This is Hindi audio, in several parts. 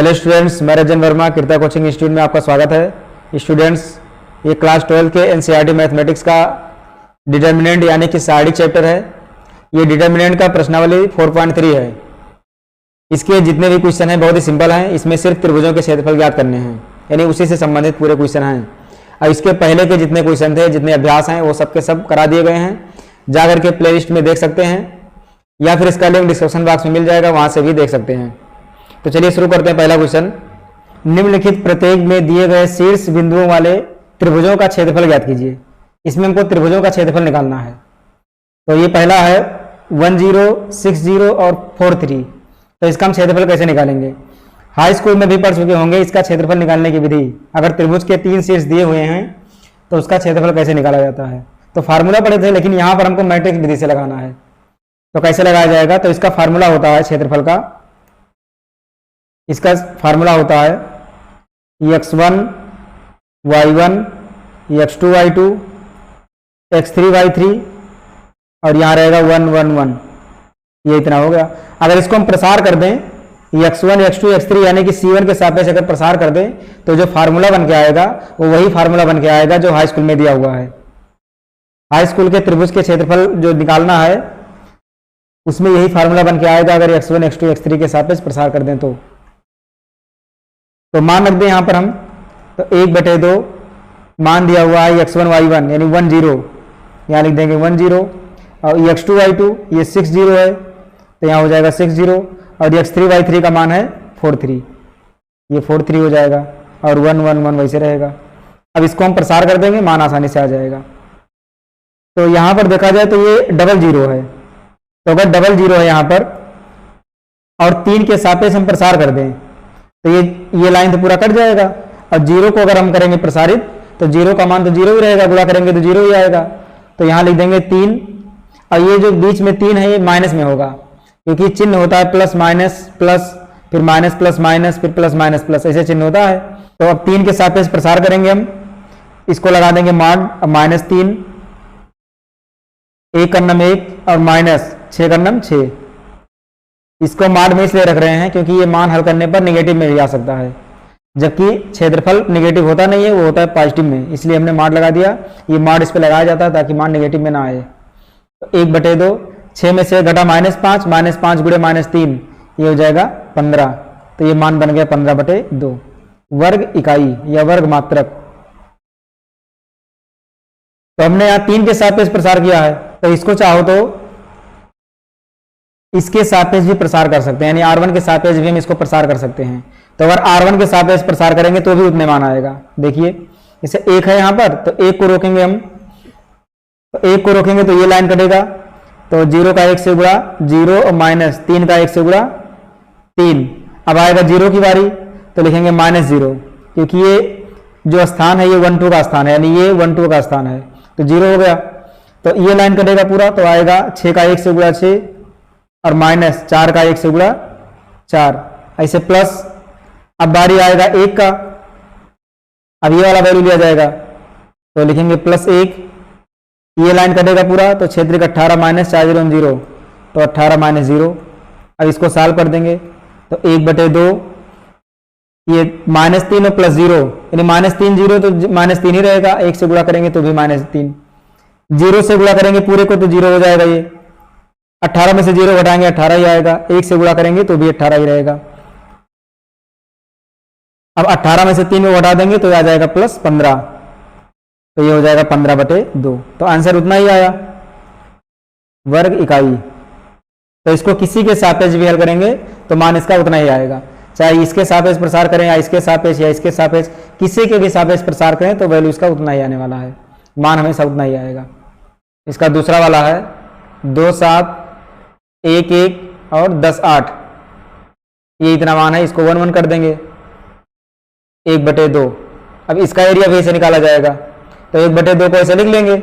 हेलो स्टूडेंट्स, मैं रजन वर्मा कृता कोचिंग इंस्टीट्यूट में आपका स्वागत है। स्टूडेंट्स, ये क्लास 12 के एनसीईआरटी मैथमेटिक्स का डिटर्मिनेंट यानी कि सारणी चैप्टर है। ये डिटर्मिनेंट का प्रश्नावली 4.3 है। इसके जितने भी क्वेश्चन हैं बहुत ही सिंपल हैं। इसमें सिर्फ त्रिभुजों के क्षेत्रफल ज्ञात करने हैं, यानी उसी से संबंधित पूरे क्वेश्चन हैं। और इसके पहले के जितने क्वेश्चन थे, जितने अभ्यास हैं, वो सबके सब करा दिए गए हैं। जाकर के प्ले लिस्ट में देख सकते हैं या फिर इसका लिंक डिस्क्रिप्शन बॉक्स में मिल जाएगा, वहाँ से भी देख सकते हैं। तो चलिए शुरू करते हैं। पहला क्वेश्चन, निम्नलिखित प्रत्येक में दिए गए शीर्ष बिंदुओं वाले त्रिभुजों का क्षेत्रफल ज्ञात कीजिए। इसमें हमको त्रिभुजों का क्षेत्रफल निकालना है। तो ये पहला है 1 0 6 0 और 4 3। तो इसका हम क्षेत्रफल कैसे निकालेंगे? हाई स्कूल में भी पढ़ चुके होंगे इसका क्षेत्रफल निकालने की विधि। अगर त्रिभुज के 3 शीर्ष दिए हुए हैं तो उसका क्षेत्रफल कैसे निकाला जाता है। तो फार्मूला पढ़े थे, लेकिन यहाँ पर हमको मैट्रिक्स विधि से लगाना है। तो कैसे लगाया जाएगा? तो इसका फार्मूला होता है क्षेत्रफल का, इसका फार्मूला होता है x1 y1 x2 y2 x3 y3 और यहाँ रहेगा 1 1 1। ये इतना हो गया। अगर इसको हम प्रसार कर दें x1 x2 x3 यानी कि c1 के सापेक्ष अगर प्रसार कर दें तो जो फार्मूला बन के आएगा वो वही फार्मूला बन के आएगा जो हाई स्कूल में दिया हुआ है। हाई स्कूल के त्रिभुज के क्षेत्रफल जो निकालना है उसमें यही फार्मूला बन के आएगा अगर x1 x2 x3 के सापेक्ष प्रसार कर दें तो मान रख दें यहाँ पर हम। तो 1/2 मान दिया हुआ है x1 y1 यानी 1 0, यहाँ लिख देंगे 1 0। और x2 y2 ये 6 0 है तो यहाँ हो जाएगा 6 0। और x3 y3 का मान है 4 3, ये 4 3 हो जाएगा और 1 1 1 वैसे रहेगा। अब इसको हम प्रसार कर देंगे, मान आसानी से आ जाएगा। तो यहाँ पर देखा जाए तो ये 0 है। तो अगर 0 है यहाँ पर और 3 के सापेक्ष हम प्रसार कर दें तो ये लाइन तो पूरा कट जाएगा। और 0 को अगर हम करेंगे प्रसारित तो 0 का मान तो 0 ही रहेगा, गुणा करेंगे तो 0 ही आएगा। तो यहाँ लिख देंगे 3। और ये जो बीच में 3 है ये माइनस में होगा, क्योंकि चिन्ह होता है प्लस माइनस प्लस, फिर माइनस प्लस माइनस, फिर प्लस माइनस प्लस, ऐसे चिन्ह होता है। तो अब 3 के सापेक्ष प्रसार करेंगे हम, इसको लगा देंगे मॉड। अब -3 1 का नम 1 और माइनस 6 का नम 6। इसको मॉड में इसलिए रख रहे हैं क्योंकि ये मान हल करने पर नेगेटिव में भी आ सकता है, जबकि क्षेत्रफल नेगेटिव होता नहीं है, वो होता है पॉजिटिव में। इसलिए हमने मॉड लगा दिया। ये मॉड इस पे लगाया जाता है ताकि मान नेगेटिव में ना आए। तो 1/2 6 में से घटा -5, -5 गुणे -3 ये हो जाएगा 15। तो ये मान बन गया 15/2 वर्ग इकाई या वर्ग मात्रक। तो हमने यहाँ 3 के सापेक्ष प्रसार किया है, तो इसको चाहो तो इसके सापेक्ष भी प्रसार कर सकते हैं, यानी R1 के सापेक्ष भी हम इसको प्रसार कर सकते हैं। तो अगर R1 के सापेक्ष प्रसार करेंगे तो भी उतने मान आएगा। देखिए इसे 1 है यहाँ पर, तो 1 को रोकेंगे हम। तो 1 को रोकेंगे तो ये लाइन कटेगा। तो 0 का 1 से गुणा 0 और -3 का 1 से गुणा 3। अब आएगा 0 की बारी, तो लिखेंगे -0, क्योंकि ये जो स्थान है ये 1 2 का स्थान है, यानी ये 1 2 का स्थान है। तो 0 हो गया। तो ये लाइन कटेगा पूरा, तो आएगा 6 का 1 से गुणा 6 और -4 का 1 से गुणा 4, ऐसे प्लस। अब बारी आएगा 1 का, अब ये वाला वैल्यू लिया जाएगा तो लिखेंगे +1। ये लाइन कटेगा पूरा, तो क्षेत्र 18 -4 0 0, तो 18 -0। अब इसको सॉल्व कर देंगे तो 1/2 ये -3 और +0 यानी -3 0 तो -3 ही रहेगा। 1 से गुणा करेंगे तो भी -3, 0 से गुणा करेंगे पूरे को तो 0 हो जाएगा। ये 18 में से 0 घटाएंगे 18 ही आएगा। 1 से गुणा करेंगे तो भी 18 ही रहेगा। अब 18 में से 3 को घटा देंगे तो आ जाएगा +15, तो ये हो जाएगा 15/2। तो आंसर उतना ही आया, वर्ग इकाई। तो इसको किसी के सापेक्ष भी हल करेंगे तो मान इसका उतना ही आएगा, चाहे इसके सापेक्ष प्रसार करें या इसके सापेक्ष या इसके सापेक्ष, किसी के भी सापेक्ष प्रसार करें तो वैल्यू इसका उतना ही आने वाला है, मान हमेशा उतना ही आएगा। इसका दूसरा वाला है 2 7 1 1 और 10 8। ये इतना मान है, इसको 1 1 कर देंगे 1/2। अब इसका एरिया भी ऐसे निकाला जाएगा, तो 1/2 को ऐसे लिख लेंगे।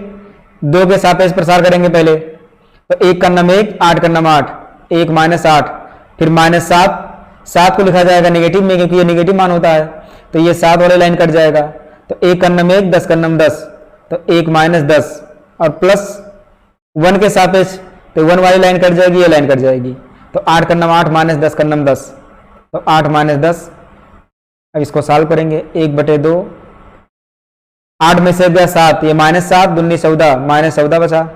2 के सापेक्ष प्रसार करेंगे पहले, तो 1 का नम 1 8 का नम 8, 1 -8, फिर -7। 7 को लिखा जाएगा नेगेटिव में क्योंकि ये नेगेटिव मान होता है, तो ये 7 वाले लाइन कट जाएगा। तो 1 का नम 1 10 का नम 10, तो 1 -10 और +1 के सापेक्ष तो 1 वाली लाइन कट जाएगी, ये लाइन कट जाएगी। तो 8 का नम 8 -10 का नम 10, तो 8 -10 अब इसको सॉल्व करेंगे, 1/2, 8 में से गया 7, ये -7 दूनी 14, -14 बचा।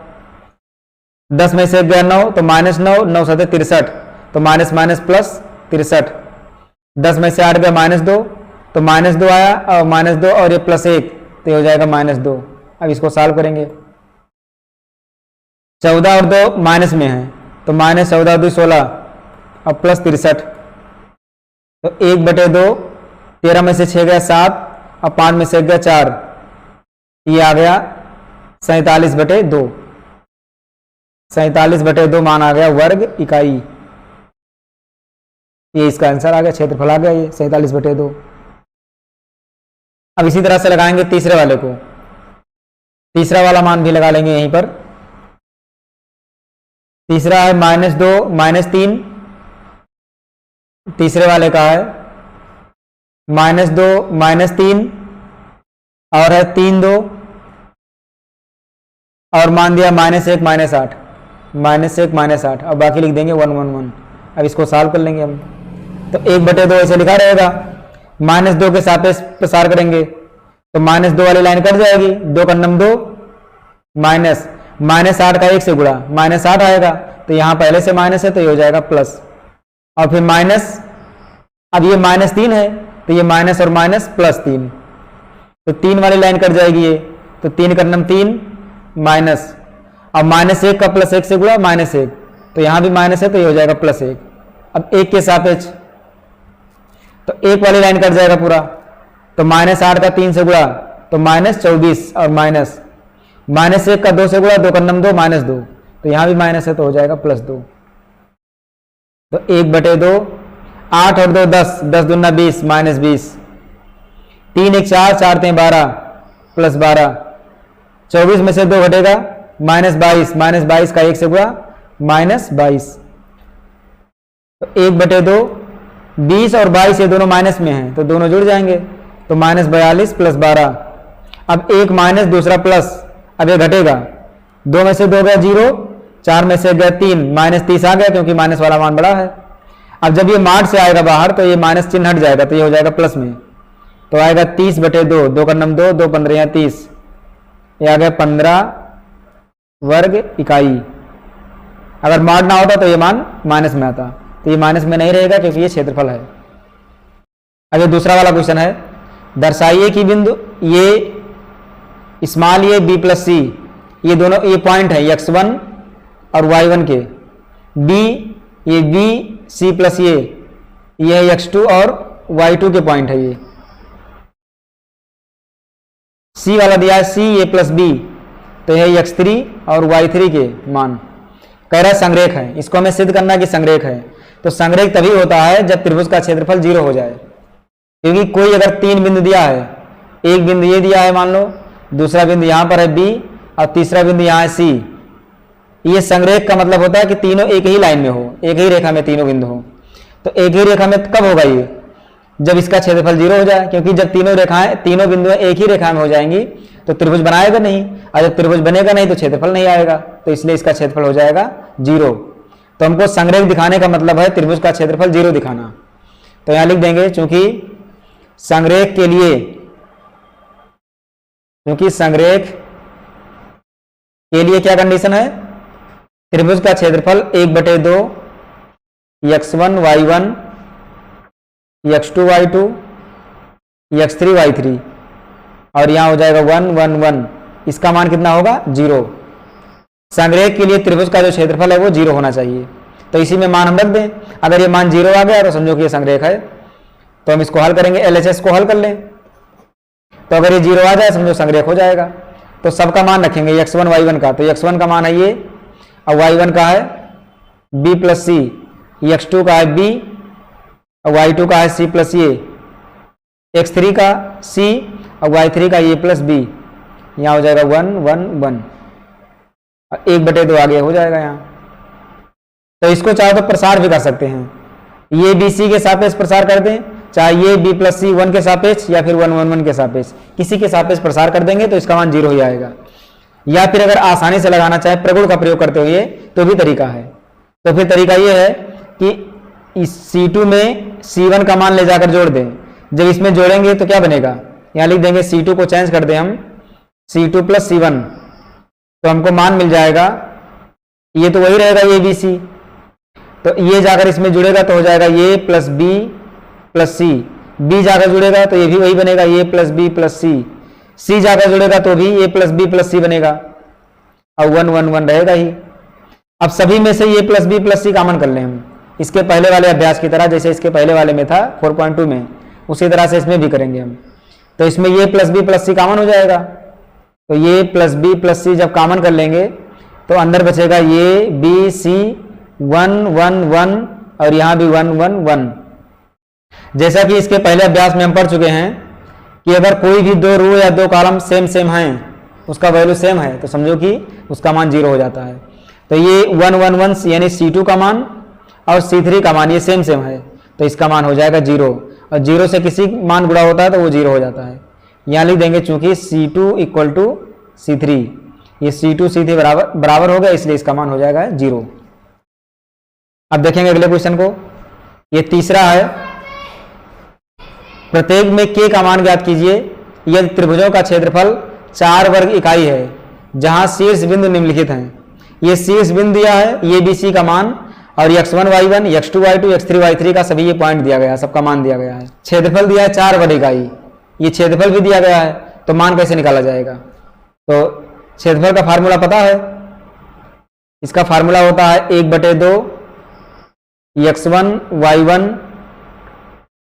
10 में से गया 9 तो -9, 9 7 63, तो माइनस माइनस प्लस 63। 10 में से 8 गया -2 तो -2 आया, और -2 और ये +1 तो ये हो जाएगा -2। अब इसको सॉल्व करेंगे, 14 और 2 माइनस में है तो -14 2 16 और +63, तो 1/2, 13 में से 6 गया 7 और 5 में से गया 4, ये आ गया 47/2। 47/2 मान आ गया वर्ग इकाई। ये इसका आंसर आ गया, क्षेत्रफल आ गया ये 47/2। अब इसी तरह से लगाएंगे तीसरे वाले को, तीसरा वाला मान भी लगा लेंगे यहीं पर। तीसरा है -2 -3, तीसरे वाले का है -2 -3 और है 3 2 और मान दिया -1 -8, -1 -8, अब बाकी लिख देंगे 1 1 1। अब इसको सॉल्व कर लेंगे हम, तो 1/2 ऐसे लिखा रहेगा, -2 के सापेक्ष प्रसार करेंगे तो -2 वाली लाइन कट जाएगी, 2 का नम 2 -8 का 1 से गुणा -8 आएगा, तो यहां पहले से माइनस है तो ये हो जाएगा प्लस, और फिर माइनस, अब ये -3 है तो ये माइनस और माइनस +3, तो 3 वाली लाइन कट जाएगी ये, तो 3 का नम 3 माइनस, अब -1 का +1 से गुणा -1, तो यहां भी माइनस है तो ये हो जाएगा +1। अब 1 के सापेक्ष तो 1 वाली लाइन कट जाएगा पूरा, तो -8 का 3 से गुणा तो -24 और -1 का 2 से गुणा, 2 का नम 2 -2, तो यहां भी माइनस है तो हो जाएगा +2, तो 1/2, 8 और 2 10, 10 दूना 20 -20, 3 1 4, 4 3 12 +12, 24 में से 2 घटेगा -22, -22 का 1 से गुणा -22, तो 1/2, 20 और 22 ये दोनों माइनस में हैं तो दोनों जुड़ जाएंगे, तो -42 + 12, अब एक माइनस दूसरा प्लस, अब ये घटेगा, 2 में से 2 गया 0, 4 में से गया 3, -30 आ गया क्योंकि माइनस वाला मान बड़ा है। अब जब ये मार्ट से आएगा बाहर तो ये माइनस चिन्ह हट जाएगा, तो ये हो जाएगा प्लस में, तो आएगा 30/2, 2 का नम 2, 2 15 या 30, ये आ गया 15 वर्ग इकाई। अगर मार्ट ना होता तो ये मान माइनस में आता, तो ये माइनस में नहीं रहेगा क्योंकि ये क्षेत्रफल है। अब ये दूसरा वाला क्वेश्चन है, दर्शाइए कि बिंदु ये स्मॉल ए बी प्लस सी, ये दोनों ये पॉइंट है x1 और y1 के, b ये b c प्लस ये है x2 और y2 के पॉइंट है, ये c वाला दिया है c a प्लस b, तो यह x3 और y3 के मान। कह रहा है संरेख है, इसको हमें सिद्ध करना कि संरेख है, तो संरेख तभी होता है जब त्रिभुज का क्षेत्रफल 0 हो जाए, क्योंकि कोई अगर 3 बिंदु दिया है, एक बिंदु ये दिया है मान लो, दूसरा बिंदु यहां पर है B और तीसरा बिंदु यहां है C, ये संरेख का मतलब होता है कि तीनों एक ही लाइन में हो, एक ही रेखा में तीनों बिंदु हो। तो एक ही रेखा में कब होगा ये, जब इसका क्षेत्रफल 0 हो जाए, क्योंकि जब तीनों बिंदु एक ही रेखा में हो जाएंगी तो त्रिभुज बनाएगा नहीं, और जब त्रिभुज बनेगा नहीं तो क्षेत्रफल नहीं आएगा, तो इसलिए इसका क्षेत्रफल हो जाएगा 0। तो हमको संरेख दिखाने का मतलब है त्रिभुज का क्षेत्रफल 0 दिखाना, तो यहां लिख देंगे क्योंकि संरेख के लिए, क्या कंडीशन है, त्रिभुज का क्षेत्रफल 1/2 x1 y1 x2 y2 x3 y3, और यहां हो जाएगा 1 1 1, इसका मान कितना होगा 0। संरेख के लिए त्रिभुज का जो क्षेत्रफल है वो 0 होना चाहिए, तो इसी में मान हम रख दें। अगर ये मान 0 आ गया तो समझो कि ये संरेख है, तो हम इसको हल करेंगे, LHS को हल कर लें, तो अगर ये 0 आ जाए समझो संरेख हो जाएगा। तो सबका मान रखेंगे x1 y1 का, तो x1 का मान है ये, और y1 का है b प्लस सी, x2 का है b और y2 का है c प्लस ये, x3 का c और y3 का ये प्लस b, यहाँ हो जाएगा 1 1 1, और 1/2 आगे हो जाएगा यहाँ। तो इसको चाहे तो प्रसार भी कर सकते हैं, ये बी सी के सापेक्ष प्रसार कर दें, चाहे ये b प्लस सी 1 के सापेक्ष या फिर 1 1 1 के सापेक्ष, किसी के सापेक्ष प्रसार कर देंगे तो इसका मान 0 ही आएगा। या फिर अगर आसानी से लगाना चाहे प्रगुण का प्रयोग करते हुए तो भी तरीका है। तो फिर तरीका ये है कि इस C2 में C1 का मान ले जाकर जोड़ दें, जब इसमें जोड़ेंगे तो क्या बनेगा, यहाँ लिख देंगे C2 को चेंज कर दें हम C2 प्लस C1, तो हमको मान मिल जाएगा, ये तो वही रहेगा ए बी सी, तो ये जाकर इसमें जुड़ेगा तो हो जाएगा ए प्लस बी प्लस सी, बी जाकर जुड़ेगा तो ये भी वही बनेगा ए प्लस बी प्लस सी, सी जाकर जुड़ेगा तो भी ए प्लस बी प्लस सी बनेगा, अब 1 1 1 रहेगा ही। अब सभी में से ए प्लस बी प्लस सी कॉमन कर लें हम, इसके पहले वाले अभ्यास की तरह, जैसे इसके पहले वाले में था 4.2 में, उसी तरह से इसमें भी करेंगे हम। तो इसमें ये प्लस बी प्लस सी कॉमन हो जाएगा, तो ये प्लस बी प्लस सी जब कॉमन कर लेंगे तो अंदर बचेगा ये बी सी 1 1 1 और यहाँ भी 1 1 1। जैसा कि इसके पहले अभ्यास में हम पढ़ चुके हैं कि अगर कोई भी दो रो या दो कॉलम सेम सेम हैं, उसका वैल्यू सेम है, तो समझो कि उसका मान 0 हो जाता है। तो ये 1 1 1 यानी C2 का मान और C3 का मान ये सेम सेम है, तो इसका मान हो जाएगा 0, और 0 से किसी मान गुणा होता है तो वो 0 हो जाता है। यहाँ लिख देंगे चूंकि C2 इक्वल टू C3, ये C2 C3 बराबर हो गया, इसलिए इसका मान हो जाएगा 0। अब देखेंगे अगले क्वेश्चन को, ये तीसरा है, प्रत्येक में k का मान ज्ञात कीजिए यदि त्रिभुजों का क्षेत्रफल 4 वर्ग इकाई है जहां शीर्ष बिंदु निम्नलिखित हैं। ये शीर्ष बिंदु दिया है ये बी सी का मान, और x1 y1 x2 y2 x3 y3 का सभी ये पॉइंट दिया गया है, सबका मान दिया गया है। क्षेत्रफल दिया है 4 वर्ग इकाई, ये क्षेत्रफल भी दिया गया है, तो मान कैसे निकाला जाएगा। तो क्षेत्रफल का फार्मूला पता है, इसका फार्मूला होता है 1/2 x1 y1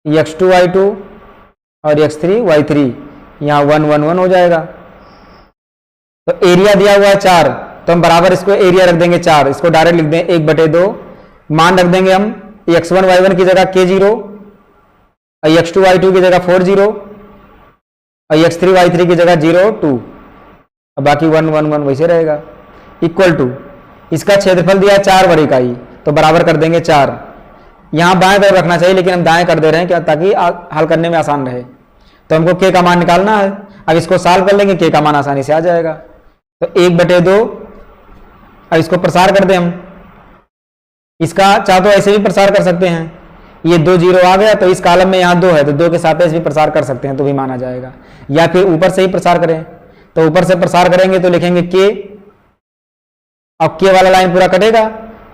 x2 y2 और x3 y3, यहाँ 1 1 1 हो जाएगा। तो एरिया दिया हुआ है 4, तो हम बराबर इसको एरिया रख देंगे 4, इसको डायरेक्ट लिख दें 1/2, मान रख देंगे हम x1 y1 की जगह k0 और x2 y2 की जगह 4 0 और x3 y3 की जगह 0 2, और बाकी 1 1 1 वैसे रहेगा। इक्वल टू इसका क्षेत्रफल दिया है 4 वर्ग इकाई, तो बराबर कर देंगे 4, यहाँ बाएं तरफ रखना चाहिए लेकिन हम दाएं कर दे रहे हैं क्या, ताकि हल करने में आसान रहे। तो हमको k का मान निकालना है, अब इसको सॉल्व कर लेंगे, k का मान आसानी से आ जाएगा। तो 1/2, अब इसको प्रसार कर दें हम, इसका चाहे तो ऐसे भी प्रसार कर सकते हैं, ये 2 0 आ गया तो इस कॉलम में यहाँ 2 है तो 2 के सापेक्ष भी प्रसार कर सकते हैं तो भी माना जाएगा, या फिर ऊपर से ही प्रसार करें। तो ऊपर से प्रसार करेंगे तो लिखेंगे k, अब k वाला लाइन पूरा कटेगा,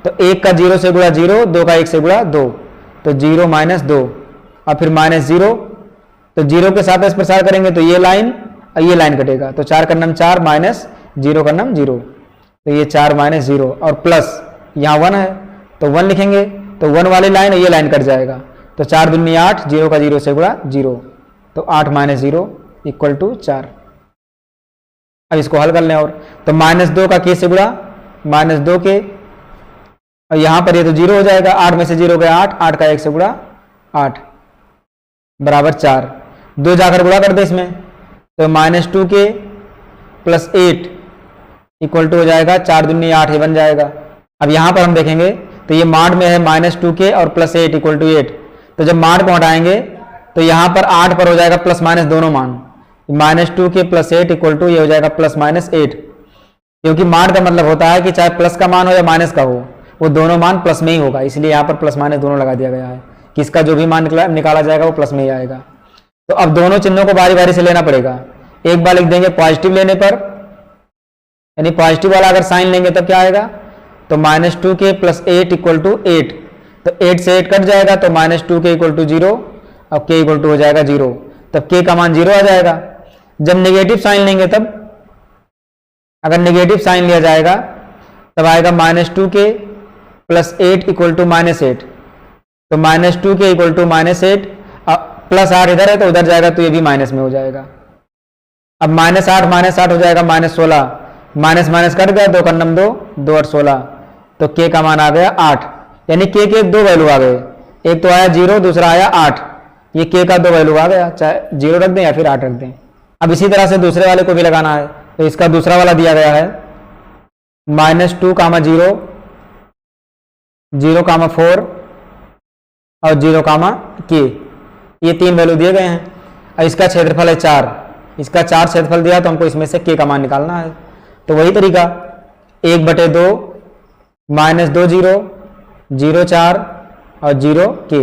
तो 1 का 0 से गुणा 0, 2 का 1 से गुणा 2, तो 0 - 2 और फिर -0, तो 0 के सापेक्ष प्रसार करेंगे तो ये लाइन और ये लाइन कटेगा, तो 4 का नम 4 माइनस 0 का नम 0, तो ये 4 - 0 और प्लस यहाँ 1 है तो 1 लिखेंगे, तो 1 वाली लाइन और ये लाइन कट जाएगा, तो 4 दूनी 8, 0 का 0 से गुणा 0, तो 8 - 0 इक्वल टू 4। अब इसको हल कर लें, और तो -2 का k से गुणा -2 के, और यहाँ पर ये तो 0 हो जाएगा, 8 में से 0 गया 8, 8 का 1 से गुणा 8 बराबर 4, 2 जाकर गुणा कर दे इसमें, तो -2 के प्लस 8 इक्वल टू हो जाएगा 4 दूनी 8, ये बन जाएगा। अब यहाँ पर हम देखेंगे तो ये माड में है -2 के और प्लस 8 इक्वल टू 8, तो जब माड को हटाएंगे तो यहाँ पर 8 पर हो जाएगा प्लस माइनस दोनों मान, -2 के प्लस 8 इक्वल टू ये हो जाएगा प्लस माइनस 8, क्योंकि माड का मतलब होता है कि चाहे प्लस का मान हो या माइनस का हो, वो दोनों मान प्लस में ही होगा, इसलिए यहाँ पर प्लस माइनस दोनों लगा दिया गया है कि इसका जो भी मान निकाला जाएगा वो प्लस में ही आएगा। तो अब दोनों चिन्हों को बारी बारी से लेना पड़ेगा, एक बार लिख देंगे पॉजिटिव लेने पर, यानी पॉजिटिव वाला अगर साइन लेंगे तब क्या आएगा, तो -2 के प्लस 8 इक्वल टू 8, तो 8 से 8 कट जाएगा तो -2 के इक्वल टू 0 और k इक्वल टू हो जाएगा 0, तब k का मान 0 आ जाएगा। जब नेगेटिव साइन लेंगे तब, अगर नेगेटिव साइन लिया जाएगा तब आएगा -2 के प्लस 8 इक्वल टू -8, तो -2 के इक्वल टू -8, प्लस 8 इधर है तो उधर जाएगा तो ये भी माइनस में हो जाएगा। अब -8 हो जाएगा -16, माइनस माइनस कट गया, 2 का नम 2, 2 8 16, तो k का मान आ गया 8, यानी k के 2 वैल्यू आ गए, एक तो आया 0, दूसरा आया 8, ये k का 2 वैल्यू आ गया, चाहे 0 रख दें या फिर 8 रख दें। अब इसी तरह से दूसरे वाले को भी लगाना है, तो इसका दूसरा वाला दिया गया है -2, 0, 0, 4 और 0, k, ये 3 वैल्यू दिए गए हैं। और इसका क्षेत्रफल है 4, इसका 4 क्षेत्रफल दिया तो हमको इसमें से k का मान निकालना है, तो वही तरीका 1/2 -2 0 0 4 और 0 k,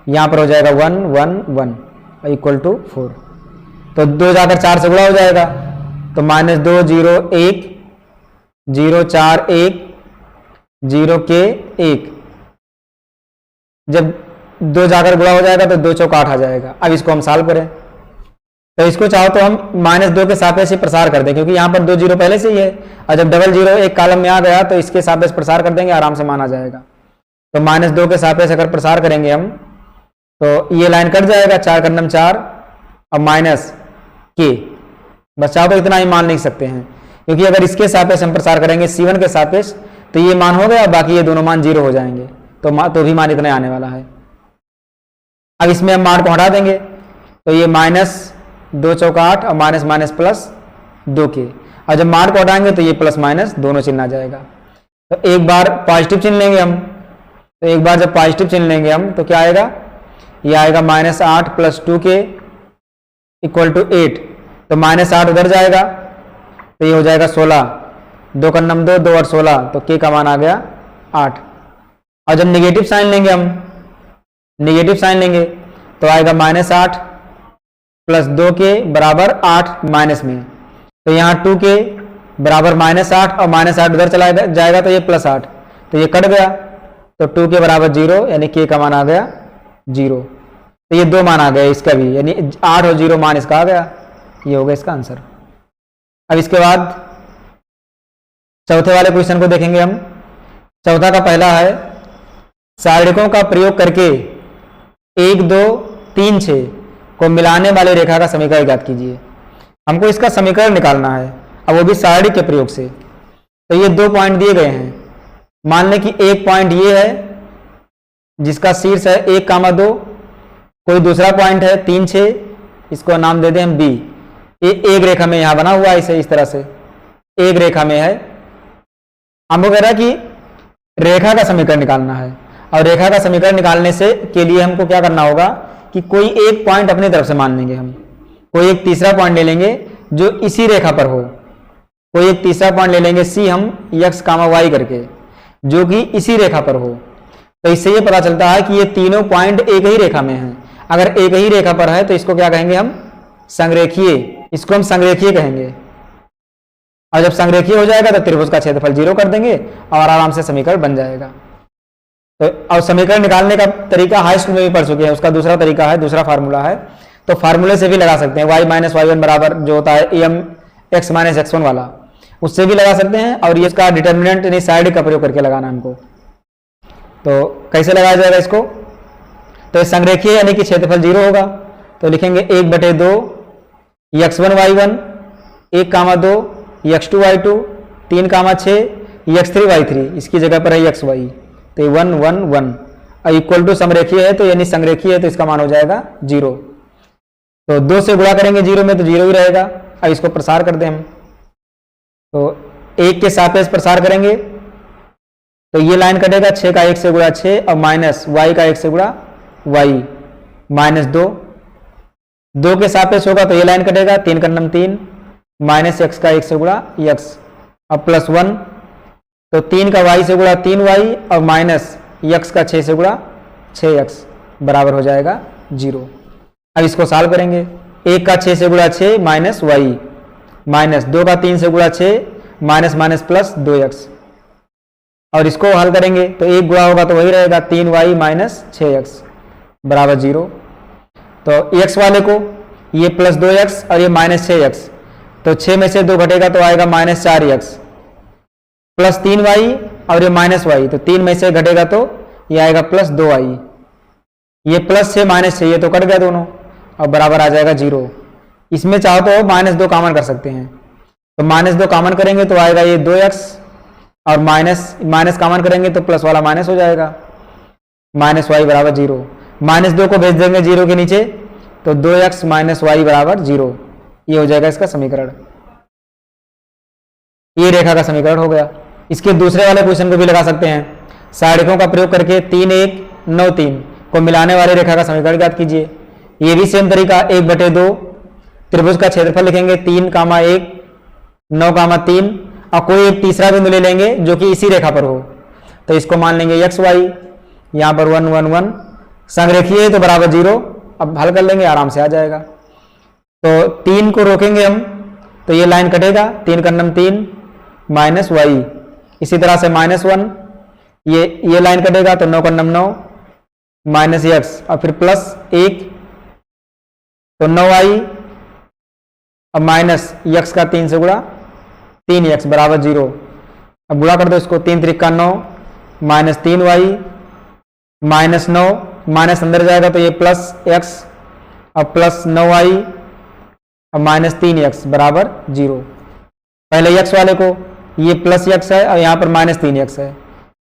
यहाँ पर हो जाएगा 1 1 1, इक्वल टू 4। तो 2 जाकर 4 से गुणा हो जाएगा, तो -2 0 1 0 4 1 0 के 1। जब 2 जाकर गुणा हो जाएगा तो 2 चौक 8 आ जाएगा। अब इसको हम सॉल्व करें, तो इसको चाहो तो हम -2 के सापेक्ष प्रसार कर दें, क्योंकि यहाँ पर 2 जीरो पहले से ही है, और जब डबल जीरो एक कॉलम में आ गया तो इसके सापेक्ष प्रसार कर देंगे, आराम से मान आ जाएगा। तो -2 के सापेक्ष अगर प्रसार करेंगे हम तो ये लाइन कट जाएगा, 4 का नम 4 और माइनस के, बस चाहो तो इतना ही मान लिख सकते हैं, क्योंकि अगर इसके सापेक्ष हम प्रसार करेंगे C1 के सापेक्ष तो ये मान हो गया, बाकी ये दोनों मान 0 हो जाएंगे, तो भी मान इतना आने वाला है। अब इसमें हम मान को हटा देंगे, तो ये -2 चौक 8 और माइनस माइनस प्लस 2 के, और जब मान को हटाएंगे तो ये प्लस माइनस दोनों चिन्ह आ जाएगा। तो एक बार पॉजिटिव चिन्ह लेंगे हम, तो एक बार जब पॉजिटिव चिन्ह लेंगे हम तो क्या आएगा, ये आएगा -8 + 2 के इक्वल टू 8। तो -8 उधर जाएगा तो ये हो जाएगा 16, 2 का नम 2 और 16, तो के का मान आ गया 8। और जब निगेटिव साइन लेंगे हम, निगेटिव साइन लेंगे तो आएगा -8 + 2 के बराबर 8 माइनस में, तो यहाँ 2 के बराबर -8 और -8 उधर चला जाएगा तो ये +8, तो ये कट गया, तो 2 के बराबर 0, यानी के का मान आ गया 0। तो ये 2 मान आ गए इसका भी, यानी 8 और 0 मान इसका आ गया, ये हो गया इसका आंसर। अब इसके बाद चौथे वाले क्वेश्चन को देखेंगे हम। चौथा का पहला है, सारणिकों का प्रयोग करके 1 2 3 6 को मिलाने वाले रेखा का समीकरण ज्ञात कीजिए। हमको इसका समीकरण निकालना है, अब वो भी सारणी के प्रयोग से। तो ये 2 पॉइंट दिए गए हैं, मान लें कि एक पॉइंट ये है जिसका शीर्ष है 1, 2, कोई दूसरा पॉइंट है 3 6, इसको नाम दे दें हम बी। ये एक रेखा में यहां बना हुआ है, इसे इस तरह से एक रेखा में है। हमको कह रहा है कि रेखा का समीकरण निकालना है, और रेखा का समीकरण निकालने से के लिए हमको क्या करना होगा कि कोई एक पॉइंट अपनी तरफ से मान लेंगे, हम कोई एक तीसरा पॉइंट ले लेंगे जो इसी रेखा पर हो, कोई एक तीसरा पॉइंट ले लेंगे सी हम x, y करके, जो कि इसी रेखा पर हो। तो इससे ये पता चलता है कि ये तीनों पॉइंट एक ही रेखा में हैं। अगर एक ही रेखा पर है तो इसको क्या कहेंगे हम, संरेखीय, इसको हम संरेखीय कहेंगे। और जब संरेखीय हो जाएगा तो त्रिभुज का क्षेत्रफल 0 कर देंगे और आराम से समीकरण बन जाएगा। तो और समीकरण निकालने का तरीका हाई स्कूल में भी पढ़ चुके हैं, उसका दूसरा तरीका है, दूसरा फार्मूला है, तो फार्मूले से भी लगा सकते हैं। y - y1 बराबर जो होता है em x - x1 वाला, उससे भी लगा सकते हैं। और ये इसका डिटर्मिनेंट यानी साइड का प्रयोग करके लगाना हमको। तो कैसे लगाया जाएगा इसको, तो संरेखीय यानी कि क्षेत्रफल 0 होगा, तो लिखेंगे 1/2 x1 y1 1, 2 x2 y2 3, 6 x3 y3, इसकी जगह पर है xy, तो 1 1 1 और इक्वल टू समरेखीय है, तो यानी संरेखीय है, तो इसका मान हो जाएगा 0। तो 2 से गुणा करेंगे 0 में तो 0 ही रहेगा। अब इसको प्रसार कर दें हम, तो 1 के सापेक्ष प्रसार करेंगे तो ये लाइन कटेगा, 6 का 1 से गुणा 6 और माइनस y का 1 से गुणा y -2, 2 के सापेक्ष होगा तो ये लाइन कटेगा, 3 का नम 3 माइनस x का 1 से गुणा x और +1, तो 3 का y से गुणा 3y और माइनस x का 6 से गुणा 6x बराबर हो जाएगा 0। अब इसको सॉल्व करेंगे, 1 का 6 से गुणा 6 माइनस y माइनस 2 का 3 से गुणा 6 माइनस माइनस प्लस 2x, और इसको हल करेंगे तो 1 गुणा होगा तो वही रहेगा, 3y माइनस 6x बराबर 0। तो x वाले को ये +2x और ये -6x, तो 6 में से 2 घटेगा तो आएगा -4x प्लस 3y और ये -y, तो 3 में से घटेगा तो ये आएगा +2y, ये +6 -6 ये तो कट गया दोनों और बराबर आ जाएगा 0। इसमें चाहो तो -2 कॉमन कर सकते हैं, तो -2 कॉमन करेंगे तो आएगा ये 2x और माइनस कॉमन करेंगे तो प्लस वाला माइनस हो जाएगा, -y बराबर 0। -2 को भेज देंगे 0 के नीचे तो 2x - y बराबर 0, ये हो जाएगा इसका समीकरण। ये रेखा का समीकरण हो गया। इसके दूसरे वाले क्वेश्चन को भी लगा सकते हैं, सारणिकों का प्रयोग करके 3 1 9 3 को मिलाने वाले रेखा का समीकरण ज्ञात कीजिए। ये भी सेम तरीका, 1/2 त्रिभुज का क्षेत्रफल लिखेंगे 3, 1 9, 3 और कोई एक तीसरा बिंदु ले लेंगे जो कि इसी रेखा पर हो, तो इसको मान लेंगे xy, यहाँ पर 1 1 1, संरेखीय है तो बराबर 0, अब हल कर लेंगे, आराम से आ जाएगा। तो 3 को रोकेंगे हम तो ये लाइन कटेगा, 3 का नम 3 माइनस वाई, इसी तरह से -1 ये लाइन कटेगा तो 9 का नम 9 माइनस एक्स और फिर प्लस 1 तो 9i अब माइनस एक्स का 3 से गुणा 3x बराबर 0। अब गुणा कर दो इसको, 3 त्रिक का 9 माइनस 3y माइनस 9 माइनस अंदर जाएगा तो ये प्लस x और प्लस 9y और माइनस 3x बराबर 0। पहले x वाले को ये प्लस x है और यहाँ पर माइनस 3x है,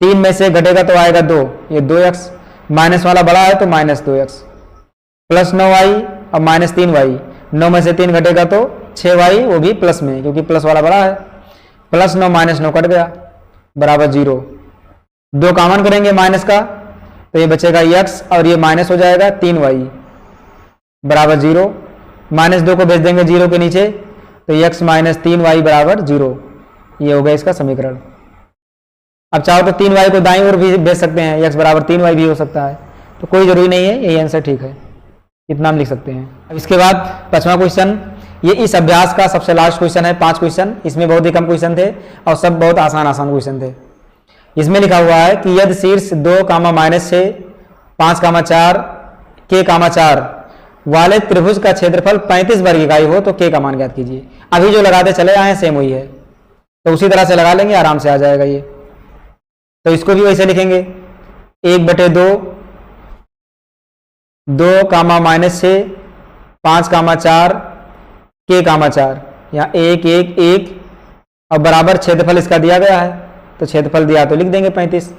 3 में से घटेगा तो आएगा 2, ये 2x माइनस वाला बड़ा है तो माइनस 2x प्लस 9y और माइनस 3y, 9 में से 3 घटेगा तो 6y, वो भी प्लस में क्योंकि प्लस वाला बड़ा है, प्लस 9 माइनस 9 कट गया बराबर 0। 2 कॉमन करेंगे माइनस का तो ये बचेगा x और ये माइनस हो जाएगा 3y बराबर 0। माइनस 2 को भेज देंगे 0 के नीचे तो x माइनस 3y बराबर 0। ये हो गया इसका समीकरण। अब चाहो तो 3y को दाईं ओर भी भेज सकते हैं, x बराबर 3y भी हो सकता है, तो कोई जरूरी नहीं है, यही आंसर ठीक है, इतना हम लिख सकते हैं। अब इसके बाद 5वां क्वेश्चन, ये इस अभ्यास का सबसे लास्ट क्वेश्चन है, 5 क्वेश्चन, इसमें बहुत ही कम क्वेश्चन थे और सब बहुत आसान क्वेश्चन थे। इसमें लिखा हुआ है कि यदि शीर्ष 2, -6, 5, 4 4 वाले त्रिभुज का क्षेत्रफल 35 वर्ग इकाई हो तो k का मान ज्ञात कीजिए। अभी जो लगाते चले आए सेम वही है, तो उसी तरह से लगा लेंगे, आराम से आ जाएगा ये। तो इसको भी वैसे लिखेंगे 1/2 2, -6, 5, 4 k, 4 यहाँ 1 1 1 और बराबर क्षेत्रफल इसका दिया गया है, तो क्षेत्रफल दिया तो लिख देंगे 35,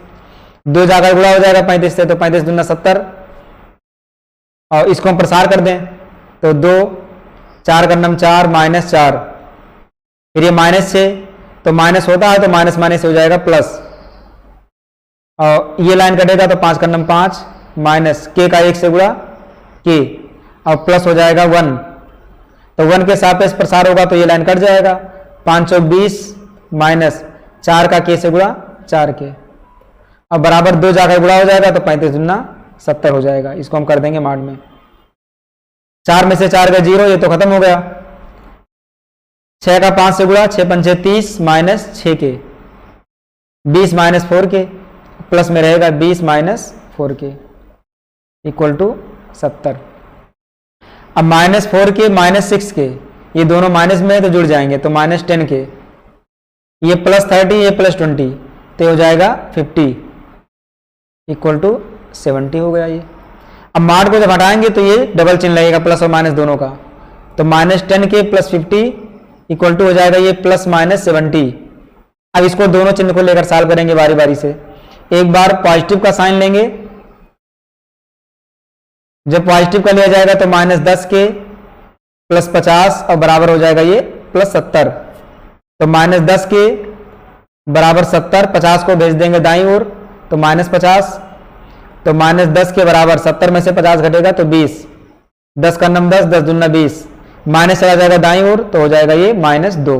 2 जाकर गुणा हो जाएगा 35 से, तो 35 दूना 70 और इसको हम प्रसार कर दें तो 2 4 का नम 4 माइनस 4, फिर ये -6 तो माइनस होता है तो माइनस माइनस हो जाएगा प्लस, और ये लाइन कटेगा तो 5 का नम 5 माइनस k का 1 से गुणा k और प्लस हो जाएगा 1, तो 1 के सापेक्ष प्रसार होगा तो ये लाइन कट जाएगा, 5 20 माइनस 4 का k से गुणा 4k और बराबर 2 जाकर गुणा हो जाएगा तो 35 दूना 70 हो जाएगा। इसको हम कर देंगे माड में, 4 में से 4 का 0, ये तो खत्म हो गया, 6 का 5 से गुणा 6 5 30 minus 6k 20 minus 4k plus में रहेगा 20 माइनस 4k इक्वल टू 70। अब -4k -6k ये दोनों माइनस में है तो जुड़ जाएंगे तो -10k, ये +30 ये +20 तो हो जाएगा 50 इक्वल टू 70 हो गया ये। अब माड को जब हटाएंगे तो ये डबल चिन्ह लगेगा प्लस और माइनस दोनों का, तो -10k + 50 इक्वल टू हो जाएगा ये +-70। अब इसको दोनों चिन्ह को लेकर सॉल्व करेंगे बारी बारी से। एक बार पॉजिटिव का साइन लेंगे, जब पॉजिटिव का लिया जाएगा तो -10k + 50 और बराबर हो जाएगा ये +70, तो -10k बराबर 70, 50 को भेज देंगे दाईं ओर तो -50, तो -10 के बराबर 70 में से 50 घटेगा तो 20, 10 का नम 10 10 दूना 20 माइनस चला जाएगा दाईं ओर तो हो जाएगा ये -2।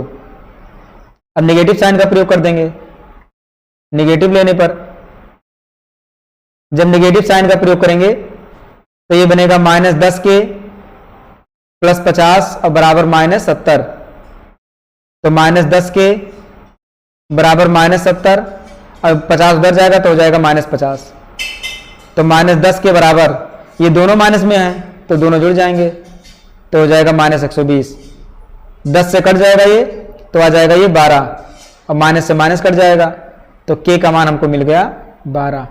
अब नेगेटिव साइन का प्रयोग कर देंगे, नेगेटिव लेने पर जब नेगेटिव साइन का प्रयोग करेंगे तो ये बनेगा -10k + 50 और बराबर -70, तो -10k बराबर -70 और 50 उधर जाएगा तो हो जाएगा -50, तो -10 के बराबर ये दोनों माइनस में है तो दोनों जुड़ जाएंगे तो हो जाएगा -120, 10 से कट जाएगा ये तो आ जाएगा ये 12 और माइनस से माइनस कट जाएगा तो k का मान हमको मिल गया 12,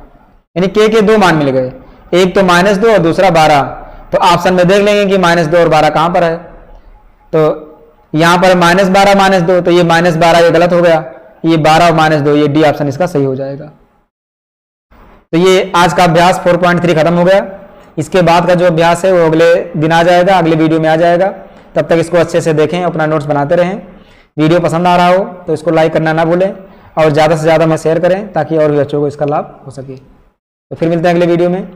यानी k के 2 मान मिल गए, एक तो -2 और दूसरा 12। तो ऑप्शन में देख लेंगे कि -2 और 12 कहां पर है, तो यहां पर -12 -2 तो ये -12 ये गलत हो गया, ये 12 और -2 ये डी ऑप्शन इसका सही हो जाएगा। तो ये आज का अभ्यास 4.3 खत्म हो गया। इसके बाद का जो अभ्यास है वो अगले दिन आ जाएगा, अगले वीडियो में आ जाएगा। तब तक इसको अच्छे से देखें, अपना नोट्स बनाते रहें। वीडियो पसंद आ रहा हो तो इसको लाइक करना ना भूलें और ज़्यादा से ज़्यादा में शेयर करें ताकि और भी बच्चों को इसका लाभ हो सके। तो फिर मिलते हैं अगले वीडियो में।